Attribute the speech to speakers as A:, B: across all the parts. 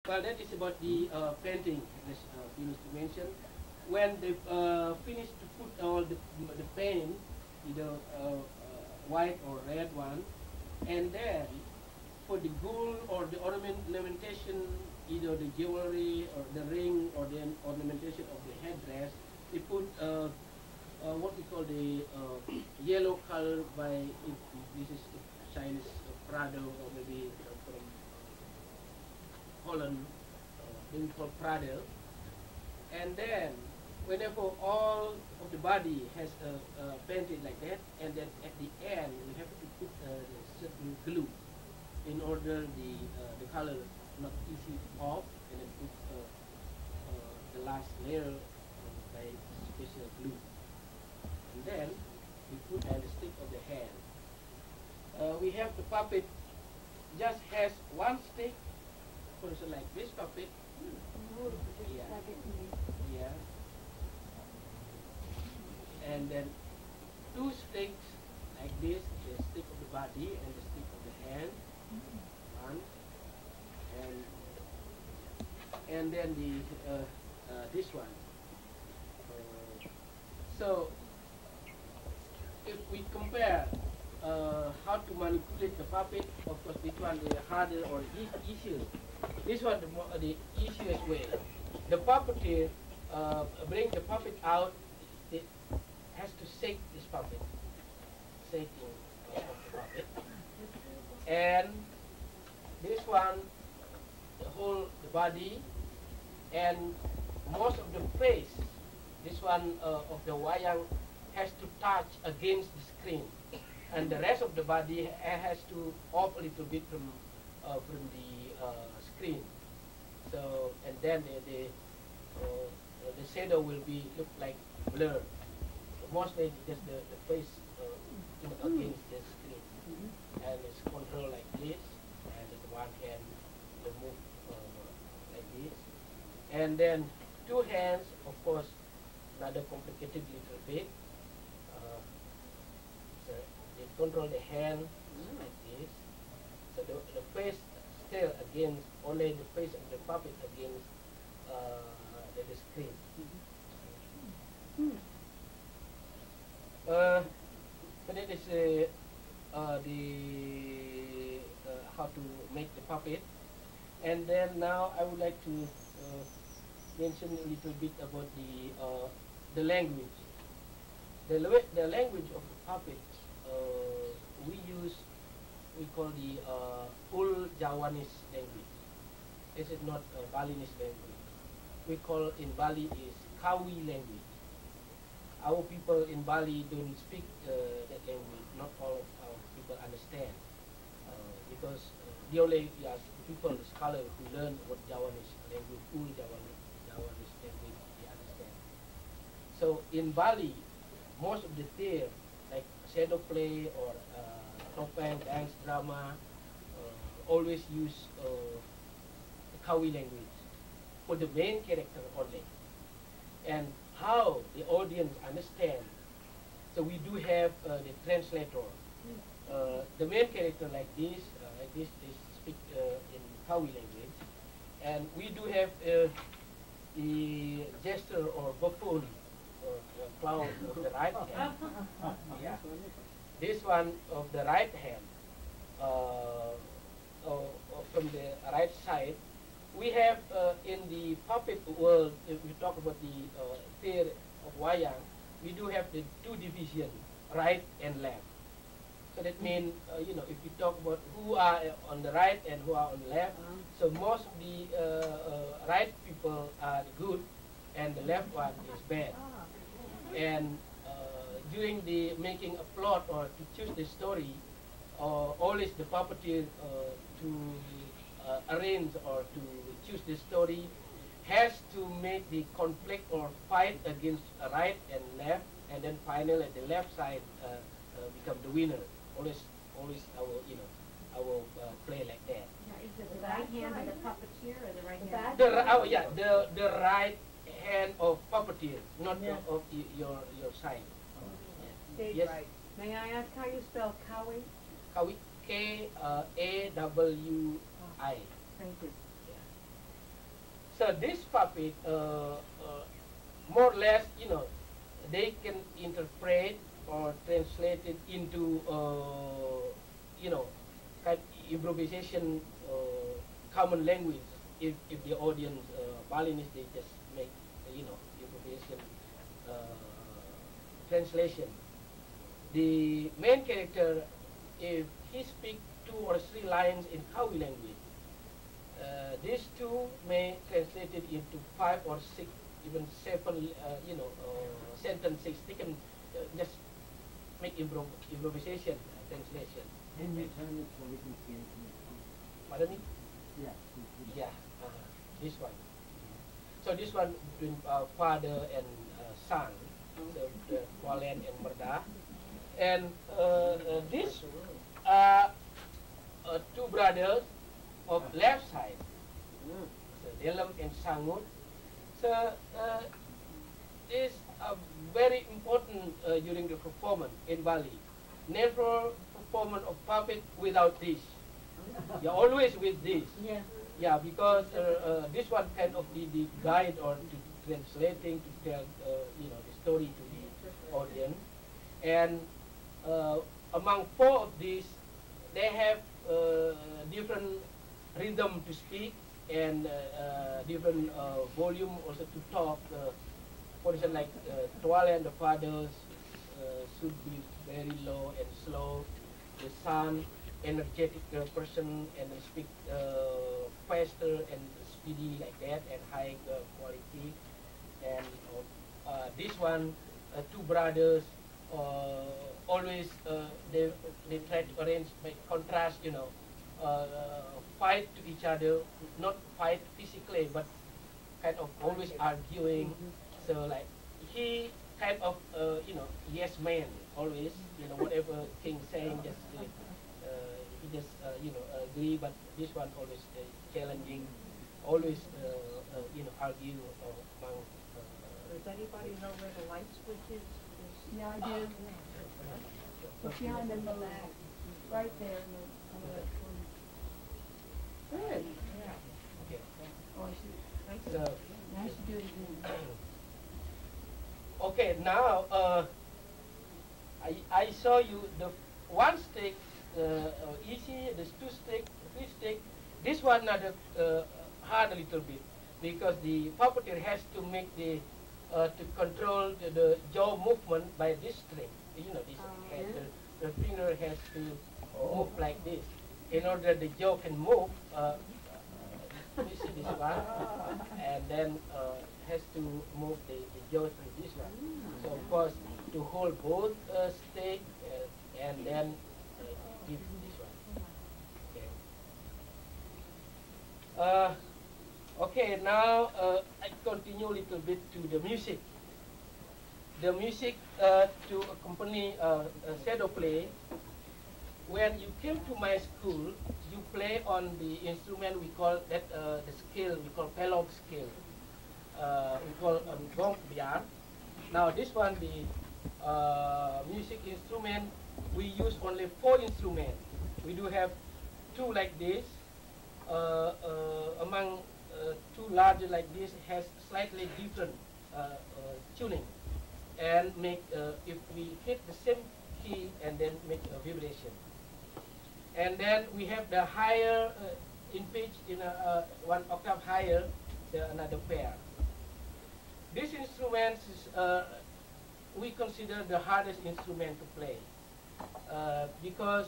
A: Well, that is about the painting, as finished to mention. When they finish to put all the paint, either white or red one, and then for the gold or the ornamentation, either the jewelry or the ring or the ornamentation of the headdress, they put what we call the yellow color by, if this is Chinese Prado or maybe from Holland, being called Prado. And then whenever all of the body has painted like that, and then at the end we have to put certain glue in order the color not easy off, and then put the last layer by special glue. And then we put on the stick of the hand. We have the puppet just has one stick, for instance like this puppet. Yeah. Yeah. And then two sticks like this, the stick of the body and the stick of the hand. One. And then the this one. So if we compare how to manipulate the puppet, of course which one is harder or easier. This one the easiest way. The puppeteer bring the puppet out. It has to shake this puppet, shaking of the puppet, and this one the whole the body and most of the face. This one of the wayang has to touch against the screen, and the rest of the body has to off a little bit from the screen. So, and then the shadow will be look like blur. Mostly just the face against the screen, and it's controlled like this, and the one hand will move like this, and then two hands, of course, another complicated little bit. So they control the hand like this. So the face still against only the face of the puppet against the screen. So that is the how to make the puppet. And then now I would like to mention a little bit about the language. The language of the puppet we call the Ul Jawanese language. This is not Balinese language. We call in Bali is Kawi language. Our people in Bali don't speak that language. Not all of our people understand because the only people, the scholar who learn what Javanese language, Ul Javanese language, they understand. So in Bali, most of the theater, like shadow play or topeng, dance, drama, always use the Kawi language for the main character only. And how the audience understand. So we do have the translator. The main character like this, they speak in Kawi language, and we do have the gesture or buffoon or clown of the right hand. Yeah. This one of the right hand, from the right side, we have in the puppet world, if we talk about the theory of wayang, we do have the two divisions, right and left. So that means, if we talk about who are on the right and who are on the left, so most of the right people are good and the left one is bad. And during the making a plot or to choose the story, always the puppeteer to arrange or to choose the story has to make the conflict or fight against right and left, and then finally at the left side become the winner. Always our play like that.
B: Now, is it the right hand of the puppeteer or the right hand?
A: The right hand of puppeteer, not of your side.
B: Stage
A: Yes.
B: right. May I ask how you spell Kawi?
A: Kawi, Kawi.
B: Thank you.
A: So this puppet, more or less, they can interpret or translate it into, kind of improvisation, common language. If the audience Balinese, they just make, improvisation translation. The main character, if he speaks 2 or 3 lines in Kawi language, these two may translate it into 5 or 6, even 7, sentences. They can just make improvisation translation.
C: Can you turn it so we can see it?
A: Pardon me?
C: Yeah.
A: Yeah, this one. So this one between father and son, the Kualen and Merda. And this 2 brothers of left side, so Delem and Sangut. So this very important during the performance in Bali. Never performance of puppet without this. Yeah, always with this.
B: Yeah.
A: Yeah, because this one kind of the guide or to translating to tell the story to the audience. And among 4 of these, they have different rhythm to speak and different volume also to talk. For instance, like Tuale and the fathers should be very low and slow. The son, energetic person, and speak faster and speedy like that, and high quality. And this one, 2 brothers, always they try to arrange by contrast, fight to each other, not fight physically, but kind of always arguing. So like he kind of yes man always, whatever king saying, just he just agree. But this one always challenging, always argue among.
B: Does anybody know where the light switch is?
D: Yeah, I do. It's behind the left, right there in the left corner. Good.
B: Yeah.
A: Okay.
D: Oh, I see.
A: So
D: Now I should do it again.
A: okay, now I saw you the 1 stick easy, the 2 stick, 3 stick. This one not hard a little bit because the puppeteer has to make the to control the jaw movement by this string. This the finger has to move like this. In order the jaw can move, you see this one, and then has to move the jaw through this one. So of course, to hold both stick and then give this one. Okay. Okay, now I continue a little bit to the music. The music to accompany a shadow play. When you came to my school, you play on the instrument we call that the scale we call pelog scale. We call gong biar. Now this one, the music instrument, we use only 4 instruments. We do have 2 like this. Among 2 larger like this has slightly different tuning, and make if we hit the same key and then make a vibration. And then we have the higher in pitch in 1 octave higher, another pair. This instrument is, we consider the hardest instrument to play because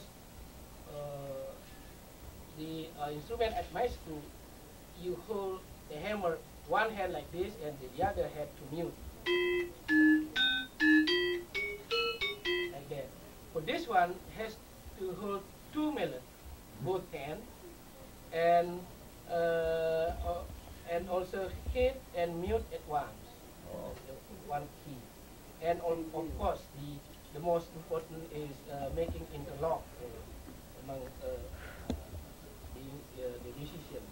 A: the instrument at my school, you hold the hammer 1 hand like this and the other hand to mute. Like that. For this one, has to hold 2 melodies, both hands, and also hit and mute at once, one key. And of course, the most important is making interlock among the musicians.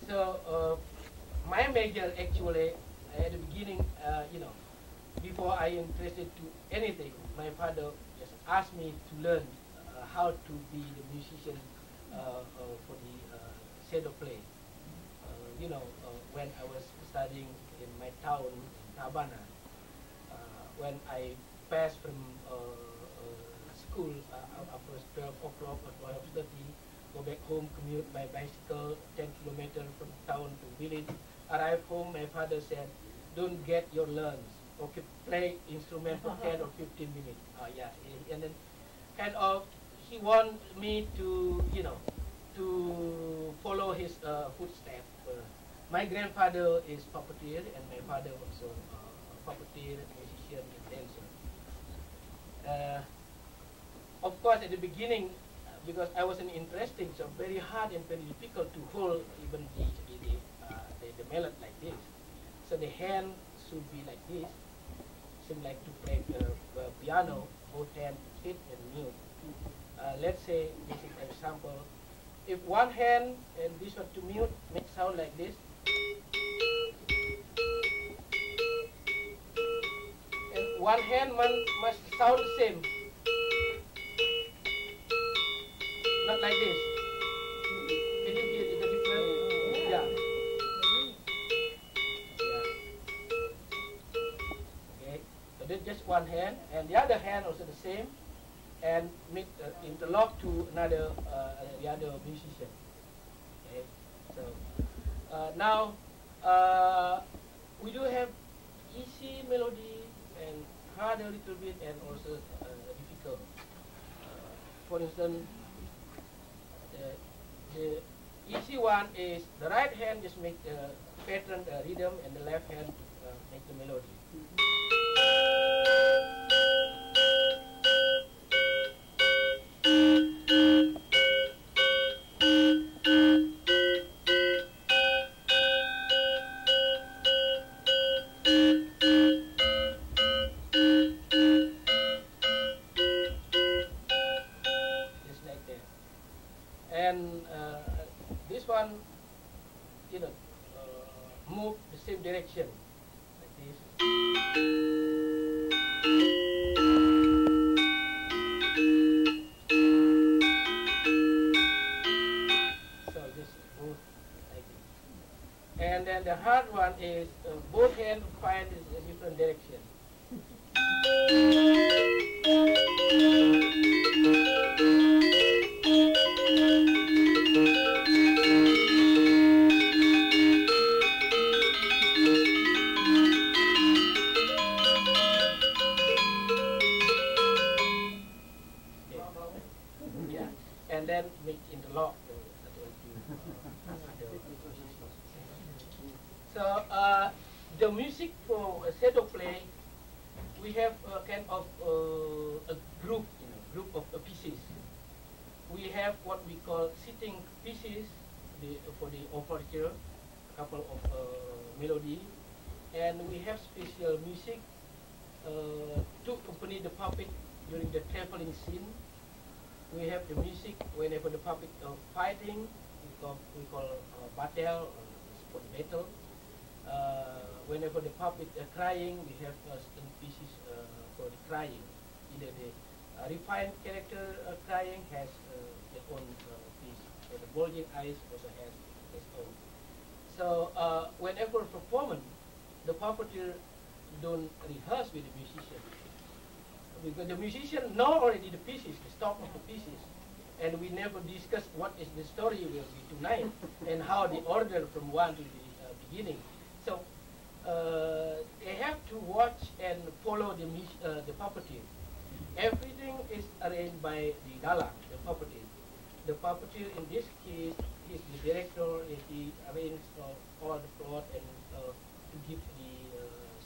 A: So my major actually at the beginning, before I interested to anything, my father just asked me to learn how to be the musician for the shadow play. when I was studying in my town, Habana, when I passed from school after 12 o'clock or 12:30, go back home, commute by bicycle 10 kilometers from town to village. Arrive home, my father said, "Don't get your lunch. Okay, play instrument for 10 or 15 minutes." Yeah, and then kind of he want me to to follow his footsteps. My grandfather is puppeteer, and my father also puppeteer, musician, and dancer. Of course, at the beginning, because I wasn't interested, so very hard and very difficult to hold even the melody like this. So the hand should be like this, seem like to play piano, both hand hit and mute. Let's say this is an example. If one hand and this one to mute, make sound like this. And one hand must sound the same. Not like this. Can you hear the difference? Yeah. Okay. So that's just one hand, and the other hand also the same, and make interlock to another the other musician. Okay. So now we do have easy melody and hard a little bit, and also difficult. For instance. The easy one is the right hand just make the pattern rhythm, and the left hand make the melody. And this one, move the same direction, like this. So this move like this. And then the hard one is both hands find a different direction. And then make interlock. So the music for a set of play, we have a kind of a group of pieces. We have what we call sitting pieces for the overture, a couple of melody, and we have special music to accompany the puppet during the traveling scene. We have the music whenever the puppet fighting, we call battle, sport battle. Whenever the puppet crying, we have certain pieces for the crying. Either the refined character crying has their own piece, or the bulging eyes also has its own. So whenever performance, the puppeteer don't rehearse with the musician. Because the musician know already the pieces, the stock of the pieces, and we never discuss what is the story will be tonight and how the order from one to the beginning. So they have to watch and follow the puppeteer. Everything is arranged by the dalang, the puppeteer. The puppeteer in this case is the director. He arranges all the plot and to give the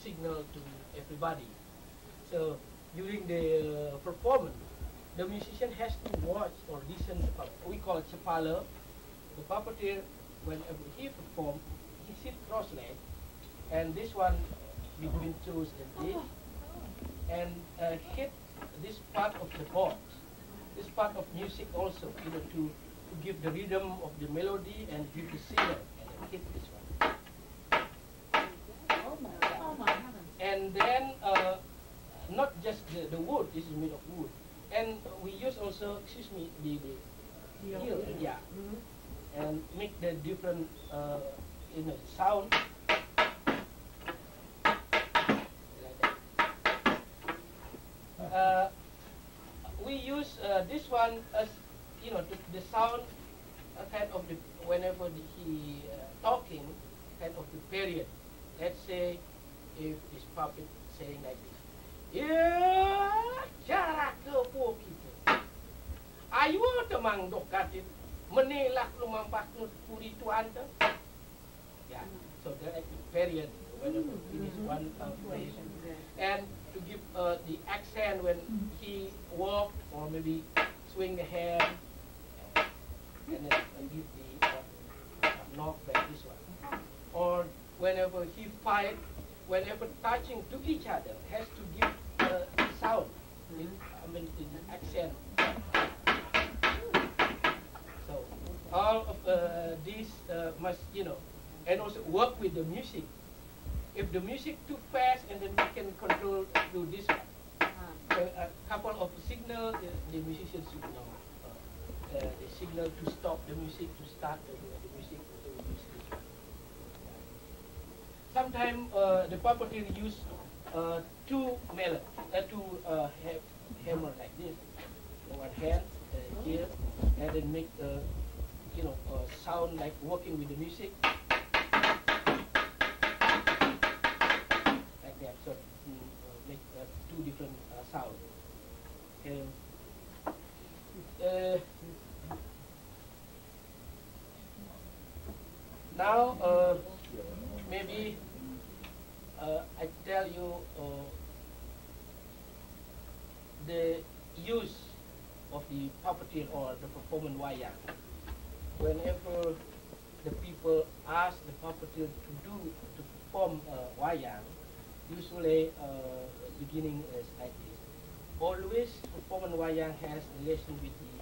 A: signal to everybody. So during the performance, the musician has to watch or listen to puppet. We call it chapala. The puppeteer, whenever he performs, he sits cross-legged, and this one between toes and this, and hit this part of the box, this part of music also, to give the rhythm of the melody and give the signal, and then hit this one.
D: Oh my heavens.
A: And then not just the wood, this is made of wood. And we use also, the heel, yeah. And make the different, sound like that. We use this one as the sound kind of the whenever he talking kind of the period. Let's say if this puppet saying like this, ya cara kepo kita, ayo temang dokatit menelak lumampaknut puri tuan tu. Yeah, so there is the period whenever finish one phrase, and to give the accent when he walk or maybe swing the hand, and then give the knock like this one. Or whenever he fight, whenever touching to each other, has to give sound. In accent. So all of these must and also work with the music. If the music too fast, and then we can control through this one. A couple of signal, the musicians should know. The signal to stop the music, to start the music. So we use this one. Sometimes the puppeteer use two hammer like this. One hand here, and then make sound like working with the music. Like that, so make two different sounds. Now, maybe I tell you the use of the puppeteer or the performance wayang. Whenever the people ask the puppeteer to perform wayang, usually beginning is like this. Always performance wayang has relation with the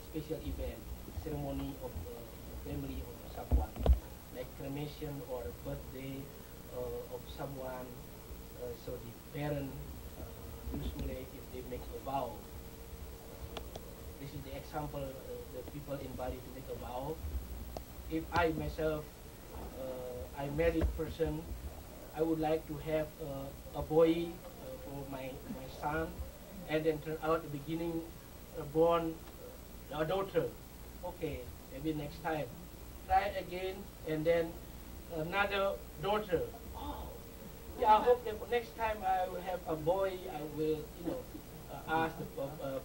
A: special event, ceremony of family of someone, like cremation or birthday of someone. So the parent usually, if they make a vow, this is the example, the people in Bali to make a vow. If I myself, I married person, I would like to have a boy for my son, and then turn out the beginning born a daughter. Okay, maybe next time try it again, and then another daughter. Oh, yeah, I hope that next time I will have a boy. I will, ask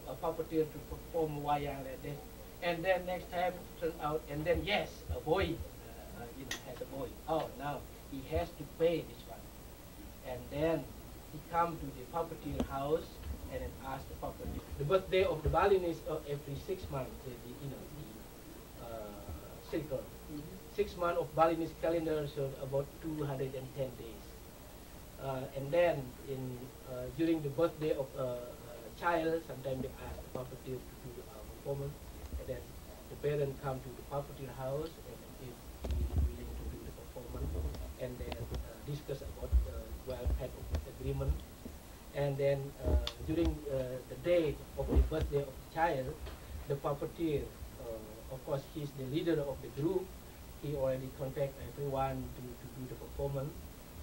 A: a puppeteer to perform wayang like this, and then next time turn out, and then yes, a boy, has a boy. Oh, now he has to pay this one, and then he come to the puppeteer house and then ask the puppeteer. The birthday of the Balinese every 6 months. The circle. 6 months of Balinese calendar, so about 210 days. And then during the birthday of a child, sometimes they ask the puppeteer to do the performance, and then the parent come to the puppeteer house, and if he is willing to do the performance, and then discuss about what type of agreement. And then during the day of the birthday of the child, the puppeteer, of course, he's the leader of the group. He already contact everyone to do the performance,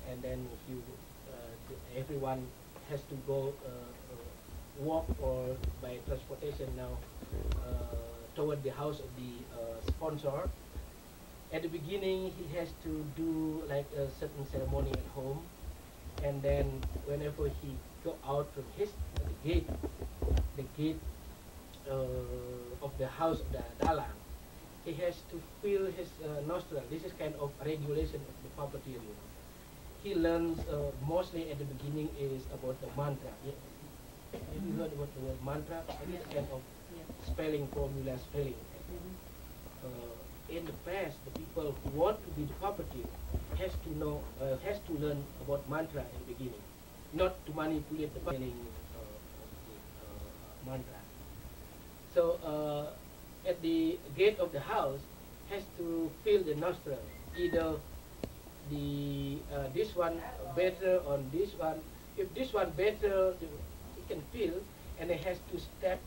A: and then everyone has to go walk or by transportation now toward the house of the sponsor. At the beginning, he has to do like a certain ceremony at home, and then whenever he go out from the gate of the house of the dalang, he has to feel his nostril. This is kind of regulation of the puppeteer. He learns mostly at the beginning is about the mantra. Yeah. Have you heard about the word mantra? This kind of spelling formula spelling. In the past, the people who want to be the puppeteer has to learn about mantra in the beginning, not to manipulate the spelling of the mantra. So at the gate of the house has to feel the nostril, either this one better on this one. If this one better, he can feel, and he has to step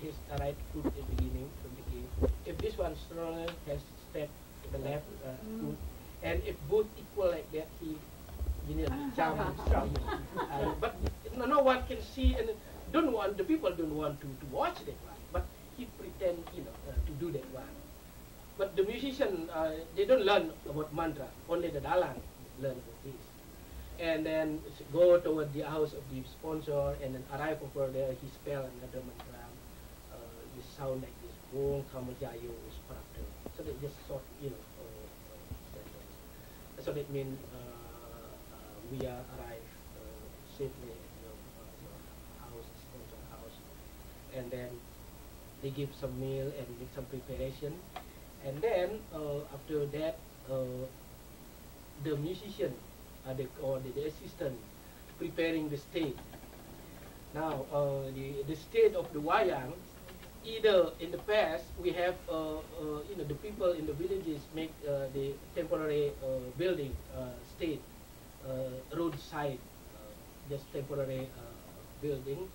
A: his right foot at the beginning from the gate. If this one stronger, has to step to the left foot, And if both equal like that, he jump strong. But no one can see, and the people don't want to watch that one. But he pretend to do that one. But the musician, they don't learn about mantra. Only the dalang learn about this. And then go toward the house of the sponsor, and then arrive over there. He spell another mantra. This sound like this. Om Kamajayo Sprapto. So they just sort, sentence. So that means we are arrived safely at your house, sponsor house, and then they give some meal and make some preparation, and then after that the musician or the assistant preparing the stage. Now the state of the wayang, either in the past we have the people in the villages make the temporary building state roadside, just temporary building,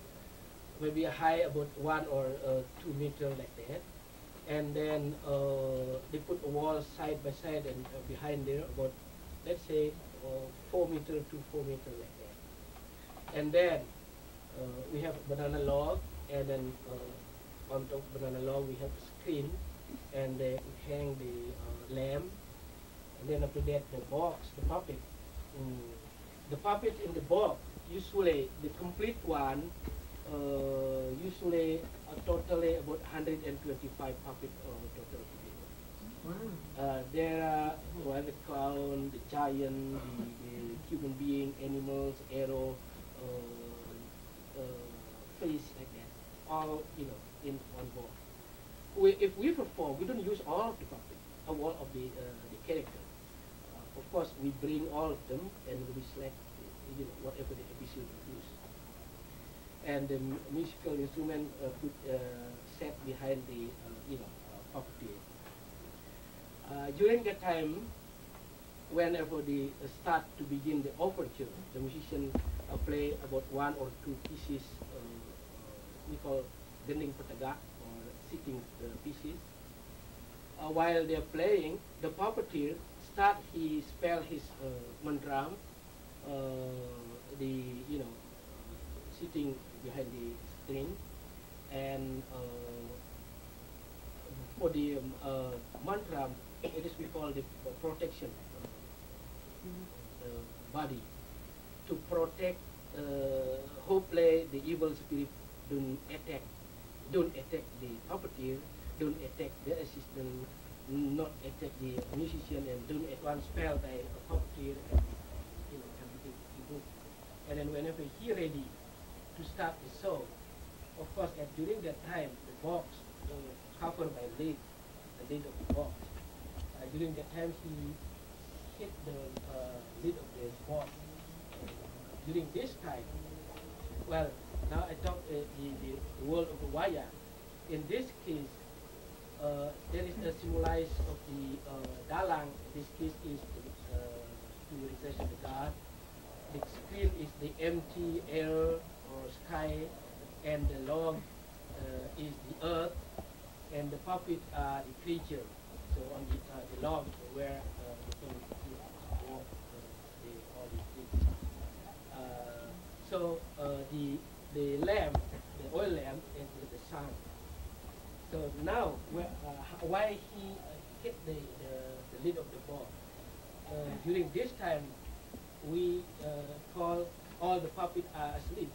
A: maybe high about 1 or 2 meters like that, and then they put a wall side by side and behind there about, let's say 4 meters to 4 meters like that, and then we have a banana log, and then on top of banana log we have a screen, and they hang the lamp, and then after that the box, the puppet. The puppet in the box, usually the complete one, usually totally about 125 puppet total together.
B: Wow.
A: There are the clown, the giant, the human being, animals, arrow, face like that, all in one box. If we perform, we don't use all of the puppet, all of the character. Of course, we bring all of them and we select, whatever the episode we use. And the musical instrument set behind the, puppeteer. During that time, whenever they start to begin the overture, the musician play about 1 or 2 pieces, we call gending petagak or sitting pieces. While they're playing, the puppeteer he spell his mantra, sitting behind the screen, and for the mantra, it is we call the protection body, to protect, hopefully the evil spirit don't attack the puppeteer, don't attack the assistant, not attack the musician, and don't at once spell by a puppeteer, and everything he do. And then whenever he ready to start the show, of course during that time the box covered by lid, the lid of the box. During that time he hit the lid of the box. During this time, well, now I talk the world of the wayang. In this case, there is a symbolize of the dalang. This case is to represent the god. The screen is the empty air or sky, and the log is the earth, and the puppet are the creature. So on the log where they can walk all the things. So the lamp, the oil lamp, is the sun. So now, why he hit the lid of the box? During this time, we call all the puppets are asleep,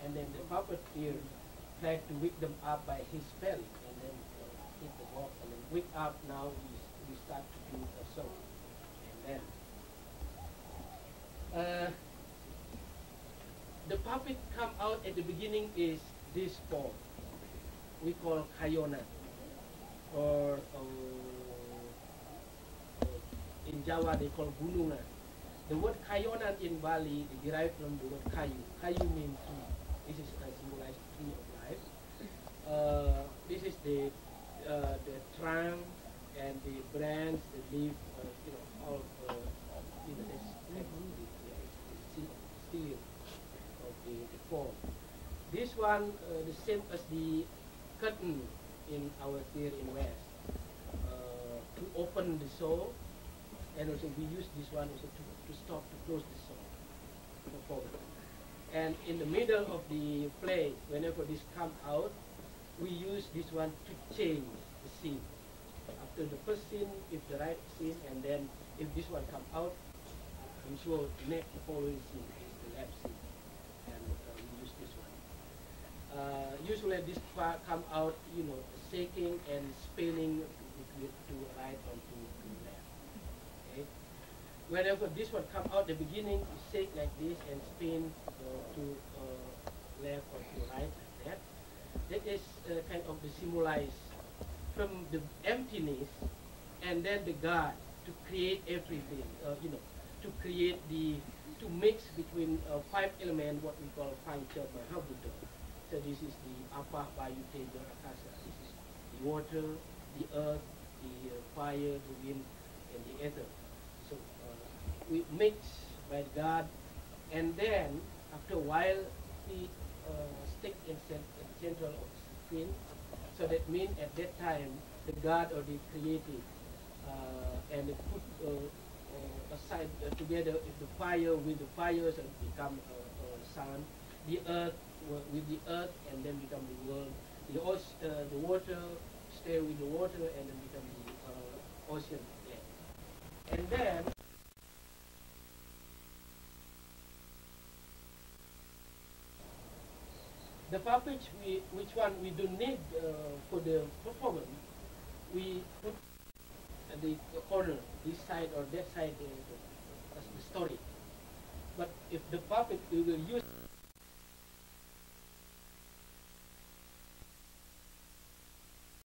A: and then the puppeteer tried to wake them up by his spell, and then hit the box, and then wake up. Now we start to do a song, and then the puppet come out at the beginning is this form. We call kayonan, or in Jawa they call gunungan. The word kayonan in Bali is derived from the word kayu. Kayu means tree. This is symbolized tree of life. This is the trunk and the branch, the leaf, all this seal of the form. This one the same as the curtain in our theater in West. To open the show, and also we use this one also to stop, to close the song performance. And in the middle of the play, whenever this come out, we use this one to change the scene. After the first scene, if the right scene, and then if this one come out, I'm sure next following scene is the left scene, and we use this one. Usually this part come out, you know, shaking and spinning to right or to left. Okay. Whenever this one come out, the beginning you shake like this and spin to left or to right like that. That is kind of the symbolize from the emptiness, and then the God to create everything. You know, to create to mix between 5 elements, what we call Pancha Mahabhuta. So this is the Apa, Vayu, Teja, Akasa. This is the water, the earth, the fire, the wind, and the ether. So we mix by God, and then after a while we stick in the center of the screen. So that means at that time the God or the creative and they put aside together the fire with the fires and become sun, the earth with the earth and then become the world, the water stay with the water and then become the ocean. Yeah. And then the puppets, which one we don't need for the performance, we put at the corner, this side or that side as the story. But if the puppet we will use